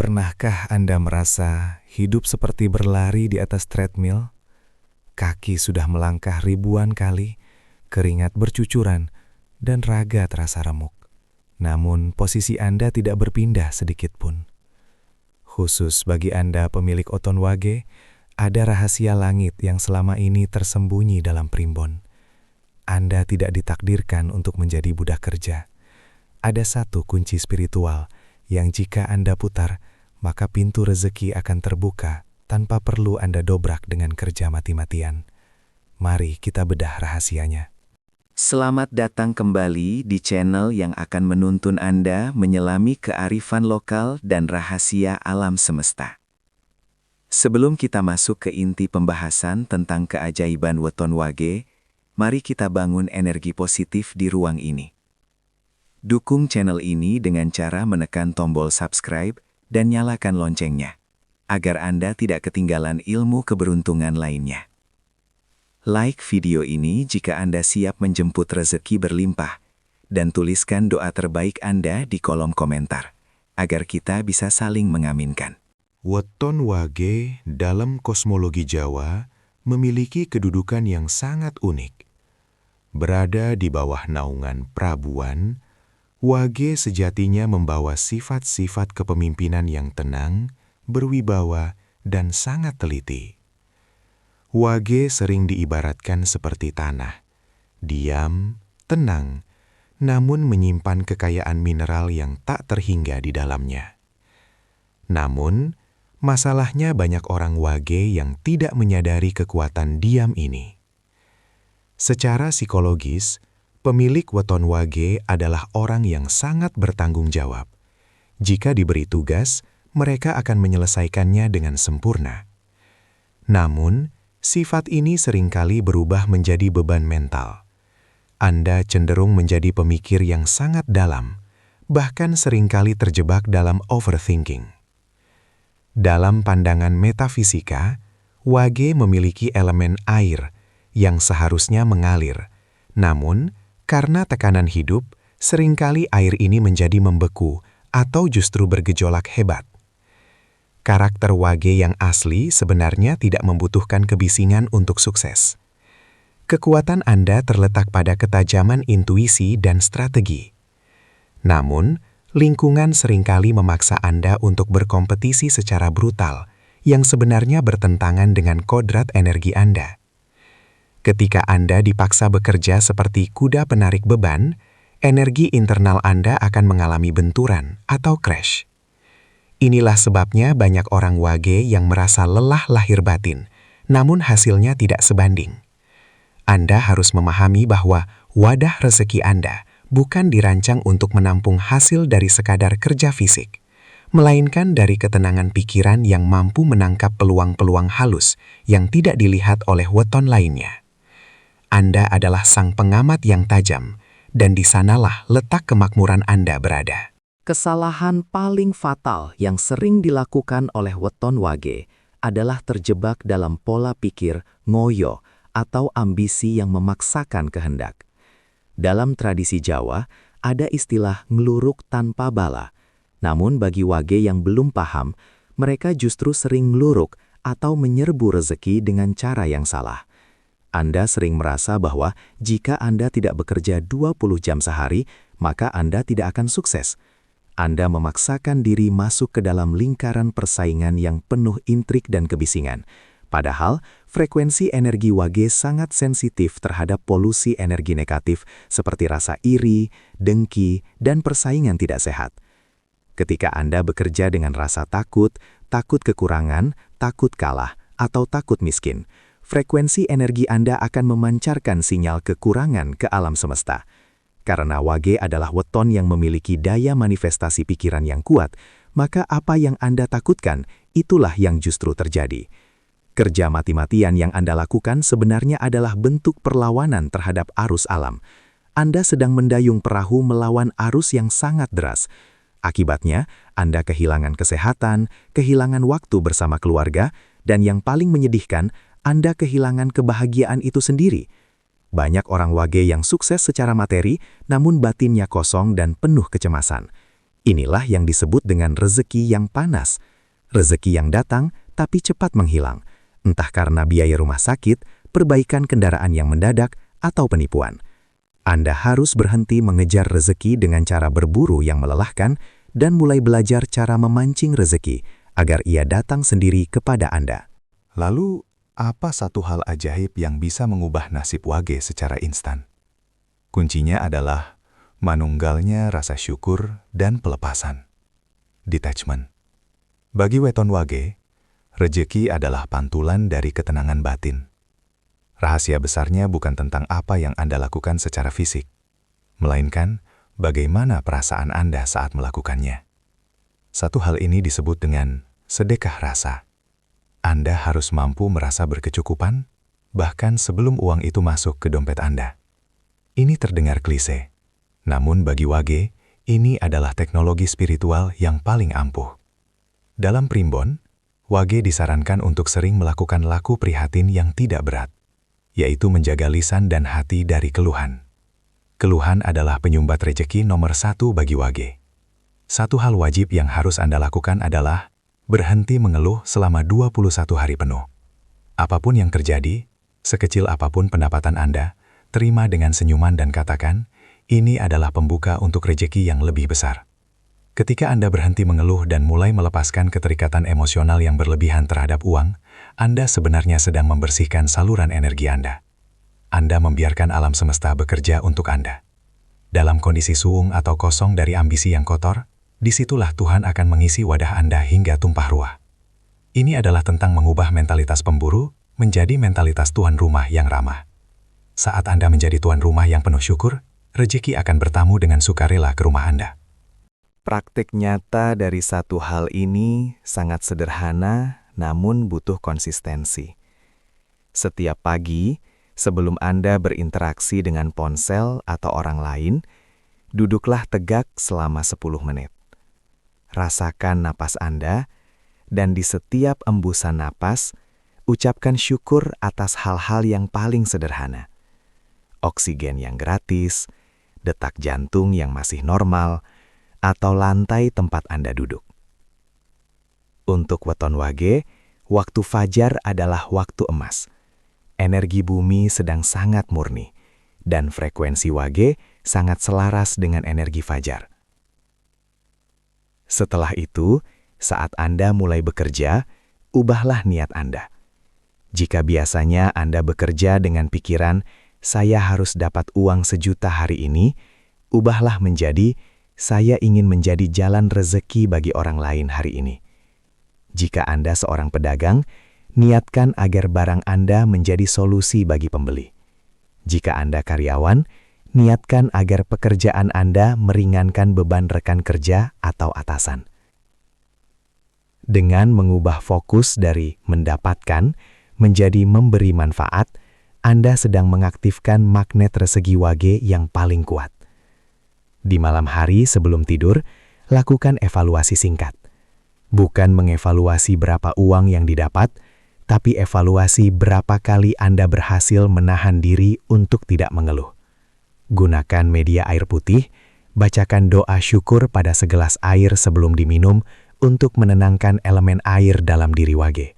Pernahkah Anda merasa hidup seperti berlari di atas treadmill? Kaki sudah melangkah ribuan kali, keringat bercucuran, dan raga terasa remuk. Namun posisi Anda tidak berpindah sedikit pun. Khusus bagi Anda pemilik Oton Wage, ada rahasia langit yang selama ini tersembunyi dalam primbon. Anda tidak ditakdirkan untuk menjadi budak kerja. Ada satu kunci spiritual yang jika Anda putar, maka pintu rezeki akan terbuka tanpa perlu Anda dobrak dengan kerja mati-matian. Mari kita bedah rahasianya. Selamat datang kembali di channel yang akan menuntun Anda menyelami kearifan lokal dan rahasia alam semesta. Sebelum kita masuk ke inti pembahasan tentang keajaiban Weton Wage, mari kita bangun energi positif di ruang ini. Dukung channel ini dengan cara menekan tombol subscribe dan nyalakan loncengnya, agar Anda tidak ketinggalan ilmu keberuntungan lainnya. Like video ini jika Anda siap menjemput rezeki berlimpah, dan tuliskan doa terbaik Anda di kolom komentar, agar kita bisa saling mengaminkan. Weton Wage dalam kosmologi Jawa memiliki kedudukan yang sangat unik. Berada di bawah naungan Prabuan, Wage sejatinya membawa sifat-sifat kepemimpinan yang tenang, berwibawa, dan sangat teliti. Wage sering diibaratkan seperti tanah, diam, tenang, namun menyimpan kekayaan mineral yang tak terhingga di dalamnya. Namun, masalahnya banyak orang Wage yang tidak menyadari kekuatan diam ini. Secara psikologis, pemilik Weton Wage adalah orang yang sangat bertanggung jawab. Jika diberi tugas, mereka akan menyelesaikannya dengan sempurna. Namun, sifat ini seringkali berubah menjadi beban mental. Anda cenderung menjadi pemikir yang sangat dalam, bahkan seringkali terjebak dalam overthinking. Dalam pandangan metafisika, Wage memiliki elemen air yang seharusnya mengalir, namun karena tekanan hidup, seringkali air ini menjadi membeku atau justru bergejolak hebat. Karakter Wage yang asli sebenarnya tidak membutuhkan kebisingan untuk sukses. Kekuatan Anda terletak pada ketajaman intuisi dan strategi. Namun, lingkungan seringkali memaksa Anda untuk berkompetisi secara brutal, yang sebenarnya bertentangan dengan kodrat energi Anda. Ketika Anda dipaksa bekerja seperti kuda penarik beban, energi internal Anda akan mengalami benturan atau crash. Inilah sebabnya banyak orang Wage yang merasa lelah lahir batin, namun hasilnya tidak sebanding. Anda harus memahami bahwa wadah rezeki Anda bukan dirancang untuk menampung hasil dari sekadar kerja fisik, melainkan dari ketenangan pikiran yang mampu menangkap peluang-peluang halus yang tidak dilihat oleh weton lainnya. Anda adalah sang pengamat yang tajam, dan di sanalah letak kemakmuran Anda berada. Kesalahan paling fatal yang sering dilakukan oleh Weton Wage adalah terjebak dalam pola pikir ngoyo atau ambisi yang memaksakan kehendak. Dalam tradisi Jawa, ada istilah ngeluruk tanpa bala. Namun bagi Wage yang belum paham, mereka justru sering ngeluruk atau menyerbu rezeki dengan cara yang salah. Anda sering merasa bahwa jika Anda tidak bekerja 20 jam sehari, maka Anda tidak akan sukses. Anda memaksakan diri masuk ke dalam lingkaran persaingan yang penuh intrik dan kebisingan. Padahal, frekuensi energi Wage sangat sensitif terhadap polusi energi negatif seperti rasa iri, dengki, dan persaingan tidak sehat. Ketika Anda bekerja dengan rasa takut, takut kekurangan, takut kalah, atau takut miskin, frekuensi energi Anda akan memancarkan sinyal kekurangan ke alam semesta. Karena Wage adalah weton yang memiliki daya manifestasi pikiran yang kuat, maka apa yang Anda takutkan, itulah yang justru terjadi. Kerja mati-matian yang Anda lakukan sebenarnya adalah bentuk perlawanan terhadap arus alam. Anda sedang mendayung perahu melawan arus yang sangat deras. Akibatnya, Anda kehilangan kesehatan, kehilangan waktu bersama keluarga, dan yang paling menyedihkan, Anda kehilangan kebahagiaan itu sendiri. Banyak orang Wage yang sukses secara materi, namun batinnya kosong dan penuh kecemasan. Inilah yang disebut dengan rezeki yang panas. Rezeki yang datang tapi cepat menghilang, entah karena biaya rumah sakit, perbaikan kendaraan yang mendadak, atau penipuan. Anda harus berhenti mengejar rezeki dengan cara berburu yang melelahkan dan mulai belajar cara memancing rezeki agar ia datang sendiri kepada Anda. Lalu, apa satu hal ajaib yang bisa mengubah nasib Wage secara instan? Kuncinya adalah manunggalnya rasa syukur dan pelepasan. Detachment. Bagi weton Wage, rejeki adalah pantulan dari ketenangan batin. Rahasia besarnya bukan tentang apa yang Anda lakukan secara fisik, melainkan bagaimana perasaan Anda saat melakukannya. Satu hal ini disebut dengan sedekah rasa. Anda harus mampu merasa berkecukupan, bahkan sebelum uang itu masuk ke dompet Anda. Ini terdengar klise, namun bagi Wage, ini adalah teknologi spiritual yang paling ampuh. Dalam primbon, Wage disarankan untuk sering melakukan laku prihatin yang tidak berat, yaitu menjaga lisan dan hati dari keluhan. Keluhan adalah penyumbat rejeki nomor 1 bagi Wage. Satu hal wajib yang harus Anda lakukan adalah berhenti mengeluh selama 21 hari penuh. Apapun yang terjadi, sekecil apapun pendapatan Anda, terima dengan senyuman dan katakan, ini adalah pembuka untuk rejeki yang lebih besar. Ketika Anda berhenti mengeluh dan mulai melepaskan keterikatan emosional yang berlebihan terhadap uang, Anda sebenarnya sedang membersihkan saluran energi Anda. Anda membiarkan alam semesta bekerja untuk Anda. Dalam kondisi suung atau kosong dari ambisi yang kotor, disitulah Tuhan akan mengisi wadah Anda hingga tumpah ruah. Ini adalah tentang mengubah mentalitas pemburu menjadi mentalitas tuan rumah yang ramah. Saat Anda menjadi tuan rumah yang penuh syukur, rejeki akan bertamu dengan sukarela ke rumah Anda. Praktik nyata dari satu hal ini sangat sederhana, namun butuh konsistensi. Setiap pagi, sebelum Anda berinteraksi dengan ponsel atau orang lain, duduklah tegak selama 10 menit. Rasakan napas Anda, dan di setiap embusan napas, ucapkan syukur atas hal-hal yang paling sederhana. Oksigen yang gratis, detak jantung yang masih normal, atau lantai tempat Anda duduk. Untuk weton Wage, waktu fajar adalah waktu emas. Energi bumi sedang sangat murni, dan frekuensi Wage sangat selaras dengan energi fajar. Setelah itu, saat Anda mulai bekerja, ubahlah niat Anda. Jika biasanya Anda bekerja dengan pikiran, saya harus dapat uang 1 juta hari ini, ubahlah menjadi, saya ingin menjadi jalan rezeki bagi orang lain hari ini. Jika Anda seorang pedagang, niatkan agar barang Anda menjadi solusi bagi pembeli. Jika Anda karyawan, niatkan agar pekerjaan Anda meringankan beban rekan kerja atau atasan. Dengan mengubah fokus dari mendapatkan menjadi memberi manfaat, Anda sedang mengaktifkan magnet rezeki Wage yang paling kuat. Di malam hari sebelum tidur, lakukan evaluasi singkat. Bukan mengevaluasi berapa uang yang didapat, tapi evaluasi berapa kali Anda berhasil menahan diri untuk tidak mengeluh. Gunakan media air putih, bacakan doa syukur pada segelas air sebelum diminum untuk menenangkan elemen air dalam diri Wage.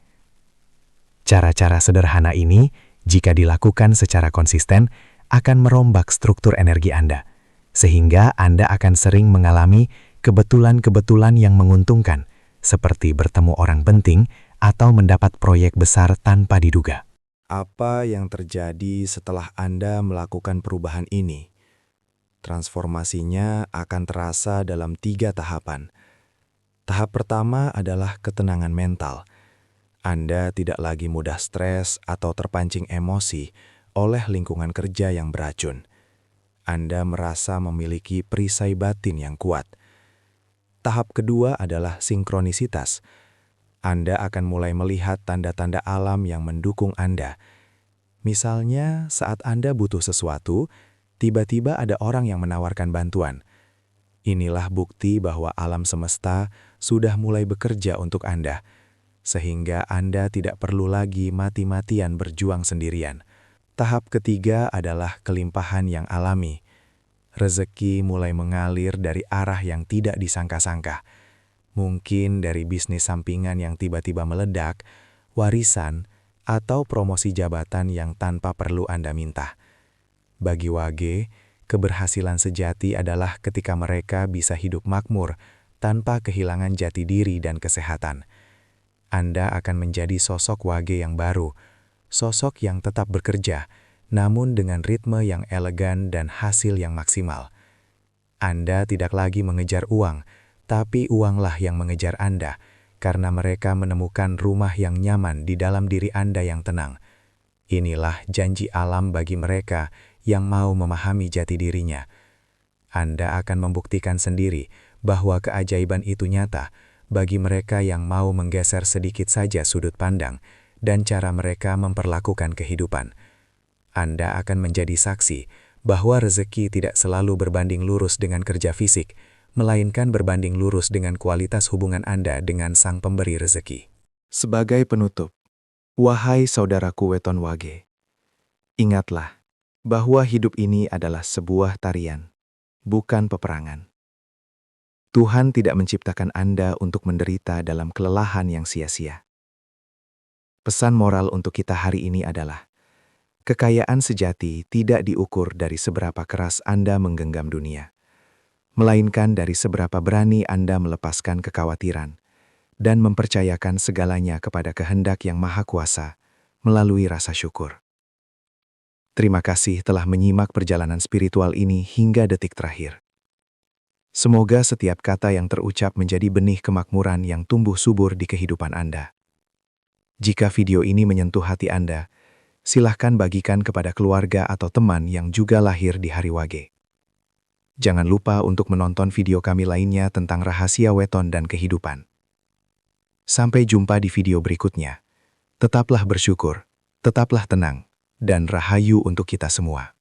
Cara-cara sederhana ini, jika dilakukan secara konsisten, akan merombak struktur energi Anda, sehingga Anda akan sering mengalami kebetulan-kebetulan yang menguntungkan, seperti bertemu orang penting atau mendapat proyek besar tanpa diduga. Apa yang terjadi setelah Anda melakukan perubahan ini? Transformasinya akan terasa dalam 3 tahapan. Tahap pertama adalah ketenangan mental. Anda tidak lagi mudah stres atau terpancing emosi oleh lingkungan kerja yang beracun. Anda merasa memiliki perisai batin yang kuat. Tahap kedua adalah sinkronisitas. Anda akan mulai melihat tanda-tanda alam yang mendukung Anda. Misalnya, saat Anda butuh sesuatu, tiba-tiba ada orang yang menawarkan bantuan. Inilah bukti bahwa alam semesta sudah mulai bekerja untuk Anda, sehingga Anda tidak perlu lagi mati-matian berjuang sendirian. Tahap ketiga adalah kelimpahan yang alami. rezeki mulai mengalir dari arah yang tidak disangka-sangka. Mungkin dari bisnis sampingan yang tiba-tiba meledak, warisan, atau promosi jabatan yang tanpa perlu Anda minta. Bagi Wage, keberhasilan sejati adalah ketika mereka bisa hidup makmur tanpa kehilangan jati diri dan kesehatan. Anda akan menjadi sosok Wage yang baru, sosok yang tetap bekerja, namun dengan ritme yang elegan dan hasil yang maksimal. Anda tidak lagi mengejar uang, tapi uanglah yang mengejar Anda, karena mereka menemukan rumah yang nyaman di dalam diri Anda yang tenang. Inilah janji alam bagi mereka yang mau memahami jati dirinya. Anda akan membuktikan sendiri bahwa keajaiban itu nyata bagi mereka yang mau menggeser sedikit saja sudut pandang dan cara mereka memperlakukan kehidupan. Anda akan menjadi saksi bahwa rezeki tidak selalu berbanding lurus dengan kerja fisik, melainkan berbanding lurus dengan kualitas hubungan Anda dengan Sang Pemberi rezeki. Sebagai penutup, wahai saudaraku weton Wage, ingatlah bahwa hidup ini adalah sebuah tarian, bukan peperangan. Tuhan tidak menciptakan Anda untuk menderita dalam kelelahan yang sia-sia. Pesan moral untuk kita hari ini adalah, kekayaan sejati tidak diukur dari seberapa keras Anda menggenggam dunia, melainkan dari seberapa berani Anda melepaskan kekhawatiran dan mempercayakan segalanya kepada kehendak yang Maha Kuasa melalui rasa syukur. Terima kasih telah menyimak perjalanan spiritual ini hingga detik terakhir. Semoga setiap kata yang terucap menjadi benih kemakmuran yang tumbuh subur di kehidupan Anda. Jika video ini menyentuh hati Anda, silahkan bagikan kepada keluarga atau teman yang juga lahir di hari Wage. Jangan lupa untuk menonton video kami lainnya tentang rahasia weton dan kehidupan. Sampai jumpa di video berikutnya. Tetaplah bersyukur, tetaplah tenang, dan rahayu untuk kita semua.